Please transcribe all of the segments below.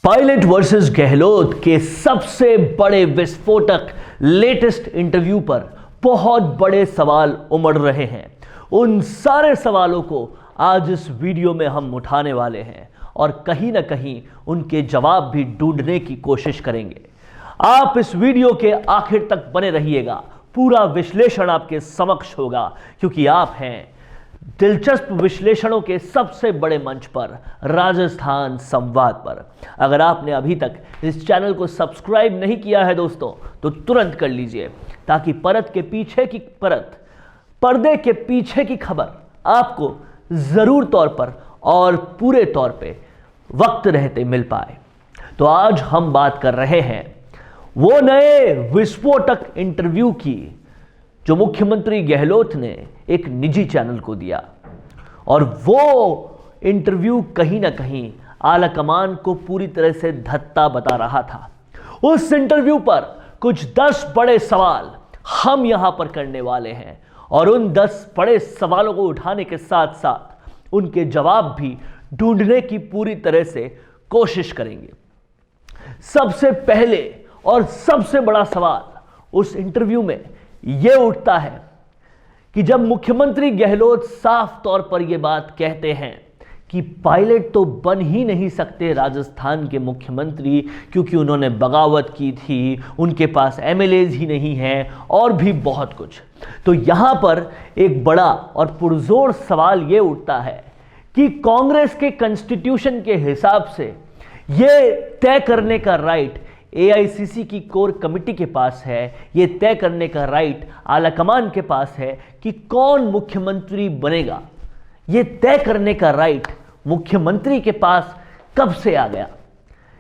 Pilot versus Gehlot के सबसे बड़े विस्फोटक लेटेस्ट इंटरव्यू पर बहुत बड़े सवाल उमड़ रहे हैं। उन सारे सवालों को आज इस वीडियो में हम उठाने वाले हैं और कहीं ना कहीं उनके जवाब भी ढूंढने की कोशिश करेंगे। आप इस वीडियो के आखिर तक बने रहिएगा, पूरा विश्लेषण आपके समक्ष होगा, क्योंकि आप हैं दिलचस्प विश्लेषणों के सबसे बड़े मंच पर, राजस्थान संवाद पर। अगर आपने अभी तक इस चैनल को सब्सक्राइब नहीं किया है दोस्तों, तो तुरंत कर लीजिए, ताकि पर्दे के पीछे की खबर आपको जरूर तौर पर और पूरे तौर पे वक्त रहते मिल पाए। तो आज हम बात कर रहे हैं वो नए विस्फोटक इंटरव्यू की जो मुख्यमंत्री गहलोत ने एक निजी चैनल को दिया, और वो इंटरव्यू कहीं ना कहीं आलाकमान को पूरी तरह से धत्ता बता रहा था। उस इंटरव्यू पर कुछ 10 बड़े सवाल हम यहां पर करने वाले हैं, और उन 10 बड़े सवालों को उठाने के साथ साथ उनके जवाब भी ढूंढने की पूरी तरह से कोशिश करेंगे। सबसे पहले और सबसे बड़ा सवाल उस इंटरव्यू में यह उठता है कि जब मुख्यमंत्री गहलोत साफ तौर पर यह बात कहते हैं कि पायलट तो बन ही नहीं सकते राजस्थान के मुख्यमंत्री, क्योंकि उन्होंने बगावत की थी, उनके पास एमएलएज ही नहीं हैं और भी बहुत कुछ। तो यहां पर एक बड़ा और पुरजोर सवाल यह उठता है कि कांग्रेस के कॉन्स्टिट्यूशन के हिसाब से यह तय करने का राइट एआईसीसी की कोर कमेटी के पास है, यह तय करने का राइट आलाकमान के पास है कि कौन मुख्यमंत्री बनेगा। यह तय करने का राइट मुख्यमंत्री के पास कब से आ गया?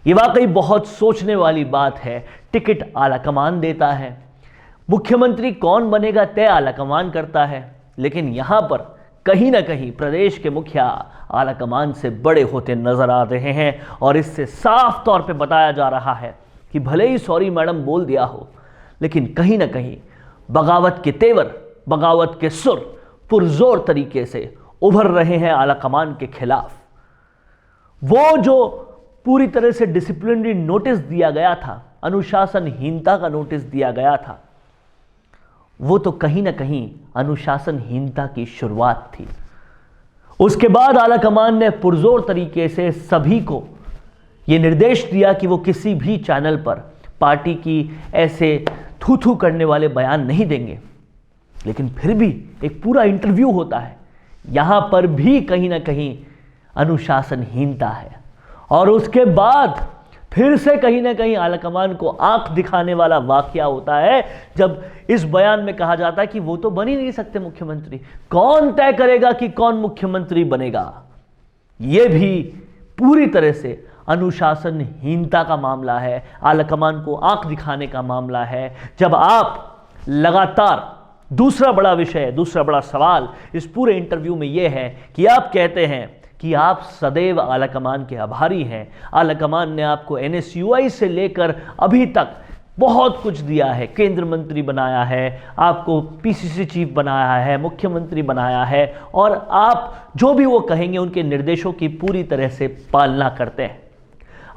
यह वाकई बहुत सोचने वाली बात है। टिकट आलाकमान देता है, मुख्यमंत्री कौन बनेगा तय आलाकमान करता है, लेकिन यहां पर कहीं ना कहीं प्रदेश के मुखिया आलाकमान से बड़े होते नजर आ रहे हैं, और इससे साफ तौर पे बताया जा रहा है कि भले ही सॉरी मैडम बोल दिया हो, लेकिन कहीं ना कहीं बगावत के तेवर, बगावत के सुर पुरजोर तरीके से उभर रहे हैं आलाकमान के खिलाफ। वो जो पूरी तरह से डिसिप्लिनरी नोटिस दिया गया था, अनुशासनहीनता का नोटिस दिया गया था, वो तो कहीं ना कहीं अनुशासनहीनता की शुरुआत थी। उसके बाद आलाकमान ने पुरजोर तरीके से सभी को यह निर्देश दिया कि वो किसी भी चैनल पर पार्टी की ऐसे थू थू करने वाले बयान नहीं देंगे। लेकिन फिर भी एक पूरा इंटरव्यू होता है, यहां पर भी कहीं ना कहीं अनुशासनहीनता है। और उसके बाद फिर से कहीं ना कहीं आलाकमान को आंख दिखाने वाला वाकया होता है, जब इस बयान में कहा जाता है कि वो तो बन ही नहीं सकते मुख्यमंत्री। कौन तय करेगा कि कौन मुख्यमंत्री बनेगा? यह भी पूरी तरह से अनुशासनहीनता का मामला है, आलाकमान को आंख दिखाने का मामला है। जब आप लगातार दूसरा बड़ा सवाल इस पूरे इंटरव्यू में यह है कि आप कहते हैं कि आप सदैव आलाकमान के आभारी हैं। आलाकमान ने आपको एनएसयूआई से लेकर अभी तक बहुत कुछ दिया है, केंद्र मंत्री बनाया है, आपको पीसीसी चीफ बनाया है, मुख्यमंत्री बनाया है, और आप जो भी वो कहेंगे उनके निर्देशों की पूरी तरह से पालना करते हैं।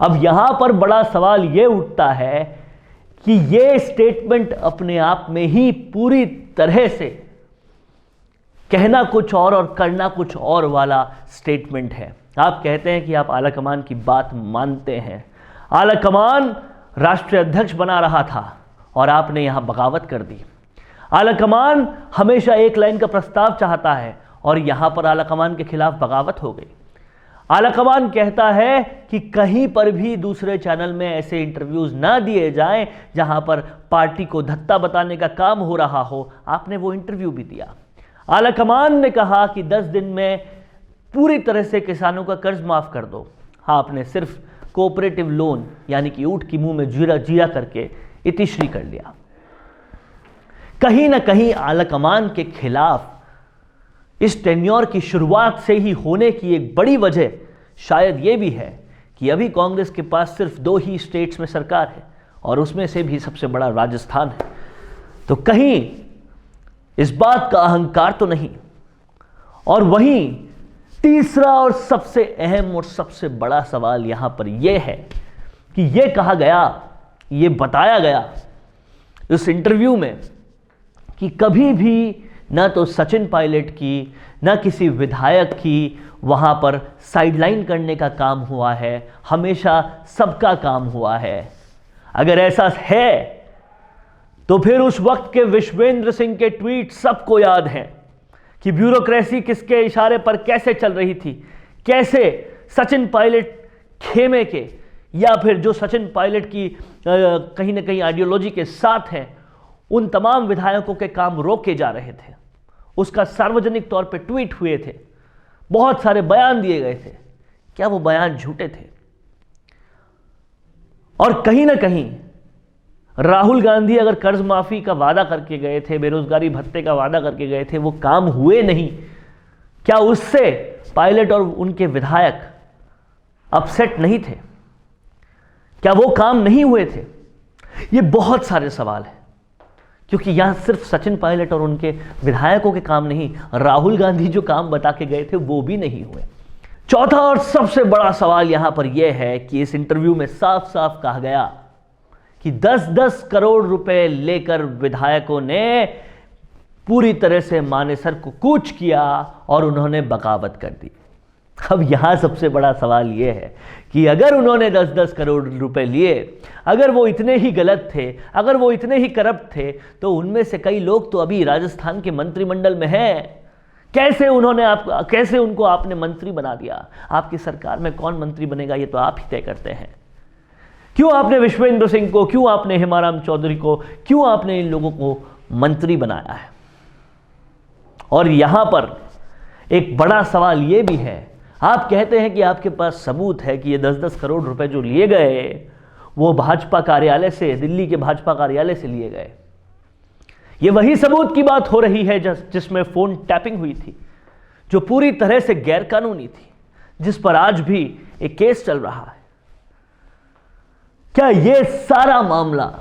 अब यहां पर बड़ा सवाल यह उठता है कि यह स्टेटमेंट अपने आप में ही पूरी तरह से कहना कुछ और करना कुछ और वाला स्टेटमेंट है। आप कहते हैं कि आप आलाकमान की बात मानते हैं। आलाकमान राष्ट्रीय अध्यक्ष बना रहा था और आपने यहां बगावत कर दी। आलाकमान हमेशा एक लाइन का प्रस्ताव चाहता है और यहां पर आलाकमान के खिलाफ बगावत हो गई। आलाकमान कहता है कि कहीं पर भी दूसरे चैनल में ऐसे इंटरव्यूज ना दिए जाएं जहां पर पार्टी को धत्ता बताने का काम हो रहा हो। आपने वो इंटरव्यू भी दिया। आलाकमान ने कहा कि 10 दिन में पूरी तरह से किसानों का कर्ज माफ कर दो। हाँ, आपने सिर्फ कोऑपरेटिव लोन यानी कि ऊंट की मुंह में जीरा करके इतिश्री कर लिया। कहीं ना कहीं आलाकमान के खिलाफ इस टेन्योर की शुरुआत से ही होने की एक बड़ी वजह शायद यह भी है कि अभी कांग्रेस के पास सिर्फ 2 ही स्टेट्स में सरकार है, और उसमें से भी सबसे बड़ा राजस्थान है। तो कहीं इस बात का अहंकार तो नहीं। और वहीं तीसरा और सबसे अहम और सबसे बड़ा सवाल यहां पर यह है कि यह कहा गया, ये बताया गया इस इंटरव्यू में कि कभी भी ना तो सचिन पायलट की, ना किसी विधायक की वहां पर साइडलाइन करने का काम हुआ है, हमेशा सबका काम हुआ है। अगर ऐसा है तो फिर उस वक्त के विश्वेंद्र सिंह के ट्वीट सबको याद हैं कि ब्यूरोक्रेसी किसके इशारे पर कैसे चल रही थी, कैसे सचिन पायलट खेमे के या फिर जो सचिन पायलट की कहीं ना कहीं आइडियोलॉजी के साथ हैं, उन तमाम विधायकों के काम रोके जा रहे थे। उसका सार्वजनिक तौर पे ट्वीट हुए थे, बहुत सारे बयान दिए गए थे। क्या वो बयान झूठे थे? और कहीं ना कहीं राहुल गांधी अगर कर्ज माफी का वादा करके गए थे, बेरोजगारी भत्ते का वादा करके गए थे, वो काम हुए नहीं, क्या उससे पायलट और उनके विधायक अपसेट नहीं थे? क्या वो काम नहीं हुए थे? ये बहुत सारे सवाल हैं, क्योंकि यहां सिर्फ सचिन पायलट और उनके विधायकों के काम नहीं, राहुल गांधी जो काम बता के गए थे वो भी नहीं हुए। चौथा और सबसे बड़ा सवाल यहां पर यह है कि इस इंटरव्यू में साफ साफ कहा गया कि 10-10 करोड़ रुपए लेकर विधायकों ने पूरी तरह से मानेसर को कूच किया और उन्होंने बगावत कर दी। अब यहां सबसे बड़ा सवाल यह है कि अगर उन्होंने 10-10 करोड़ रुपए लिए, अगर वो इतने ही गलत थे, अगर वो इतने ही करप्ट थे, तो उनमें से कई लोग तो अभी राजस्थान के मंत्रिमंडल में हैं। कैसे उनको आपने मंत्री बना दिया? आपकी सरकार में कौन मंत्री बनेगा ये तो आप ही तय करते हैं। क्यों आपने विश्वेंद्र सिंह को, क्यों आपने हेमाराम चौधरी को, क्यों आपने इन लोगों को मंत्री बनाया है? और यहां पर एक बड़ा सवाल यह भी है, आप कहते हैं कि आपके पास सबूत है कि ये 10-10 करोड़ रुपए जो लिए गए वो भाजपा कार्यालय से, दिल्ली के भाजपा कार्यालय से लिए गए। ये वही सबूत की बात हो रही है जिसमें फोन टैपिंग हुई थी, जो पूरी तरह से गैरकानूनी थी, जिस पर आज भी एक केस चल रहा है। क्या ये सारा मामला,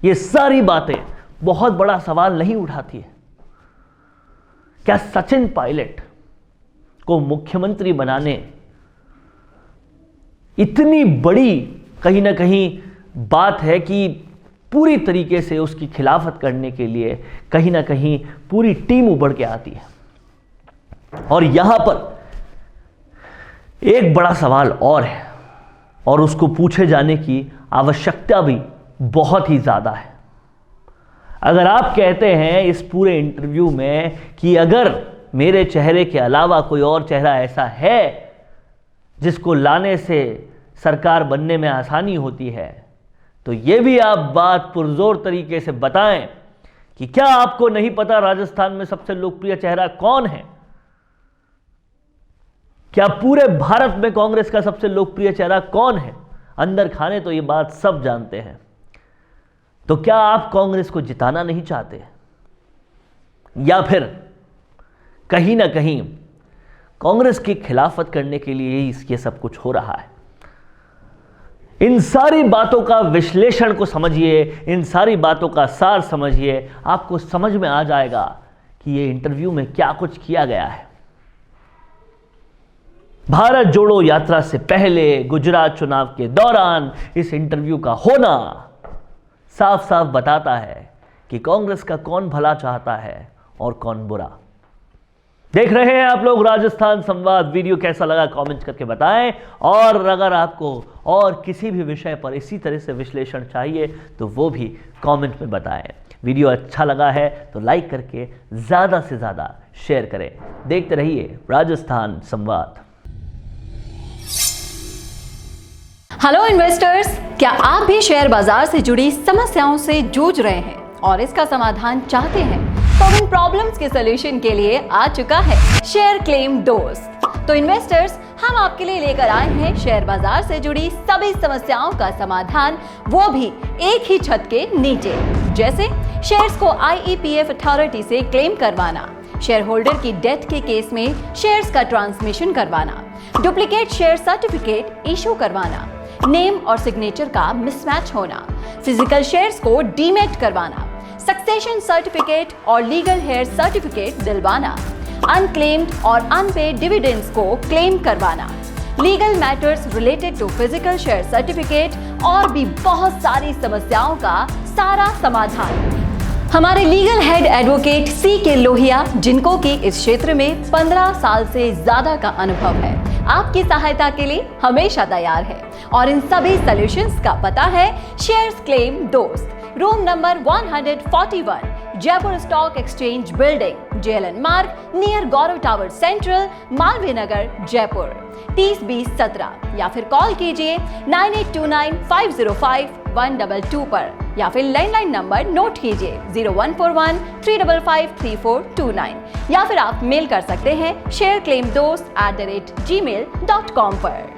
ये सारी बातें बहुत बड़ा सवाल नहीं उठाती है? क्या सचिन पायलट को मुख्यमंत्री बनाने इतनी बड़ी कहीं ना कहीं बात है कि पूरी तरीके से उसकी खिलाफत करने के लिए कहीं ना कहीं पूरी टीम उभर के आती है? और यहां पर एक बड़ा सवाल और है, और उसको पूछे जाने की आवश्यकता भी बहुत ही ज्यादा है। अगर आप कहते हैं इस पूरे इंटरव्यू में कि अगर मेरे चेहरे के अलावा कोई और चेहरा ऐसा है जिसको लाने से सरकार बनने में आसानी होती है, तो यह भी आप बात पुरजोर तरीके से बताएं कि क्या आपको नहीं पता राजस्थान में सबसे लोकप्रिय चेहरा कौन है? क्या पूरे भारत में कांग्रेस का सबसे लोकप्रिय चेहरा कौन है? अंदर खाने तो ये बात सब जानते हैं। तो क्या आप कांग्रेस को जिताना नहीं चाहते, या फिर कहीं ना कहीं कांग्रेस की खिलाफत करने के लिए ये सब कुछ हो रहा है? इन सारी बातों का विश्लेषण को समझिए, इन सारी बातों का सार समझिए, आपको समझ में आ जाएगा कि ये इंटरव्यू में क्या कुछ किया गया है। भारत जोड़ो यात्रा से पहले, गुजरात चुनाव के दौरान इस इंटरव्यू का होना साफ साफ बताता है कि कांग्रेस का कौन भला चाहता है और कौन बुरा। देख रहे हैं आप लोग राजस्थान संवाद। वीडियो कैसा लगा कमेंट करके बताएं, और अगर आपको और किसी भी विषय पर इसी तरह से विश्लेषण चाहिए तो वो भी कमेंट में बताएं। वीडियो अच्छा लगा है तो लाइक करके ज़्यादा से ज़्यादा शेयर करें। देखते रहिए राजस्थान संवाद। हेलो इन्वेस्टर्स, क्या आप भी शेयर बाजार से जुड़ी समस्याओं से जूझ रहे हैं और इसका समाधान चाहते हैं? तो इन प्रॉब्लम्स के सलूशन के लिए आ चुका है शेयर क्लेम दोस्त। तो इन्वेस्टर्स, हम आपके लिए लेकर आए हैं शेयर बाजार से जुड़ी सभी समस्याओं का समाधान, वो भी एक ही छत के नीचे। जैसे शेयर्स को IEPF अथॉरिटी से क्लेम करवाना, शेयर होल्डर की डेथ के केस में शेयर्स का ट्रांसमिशन करवाना, डुप्लीकेट शेयर सर्टिफिकेट इशू करवाना, नेम और सिग्नेचर का मिसमैच होना, फिजिकल शेयर्स को डीमेट करवाना, सक्सेशन सर्टिफिकेट और लीगल हेयर सर्टिफिकेट दिलवाना, अनक्लेम्ड और अनपेड डिविडेंड्स को क्लेम करवाना, legal matters related to physical share certificate और भी बहुत सारी समस्याओं का सारा समाधान। हमारे legal head advocate C.K. Lohia, जिनको कि इस क्षेत्र में 15 साल से ज्यादा का अनुभव है, आपकी सहायता के लिए हमेशा तैयार है। और इन सभी सॉल्यूशंस का पता है शेयर्स क्लेम दोस्त, room number 141, Jaipur stock exchange building, JLN मार्ग, नियर गौरव टावर सेंट्रल, मालवीय नगर, जयपुर 302017, या फिर कॉल कीजिए 9829505122 पर, या फिर लैंडलाइन नंबर नोट कीजिए 0141-355-3429, या फिर आप मेल कर सकते हैं shareclaimdost@gmail.com पर।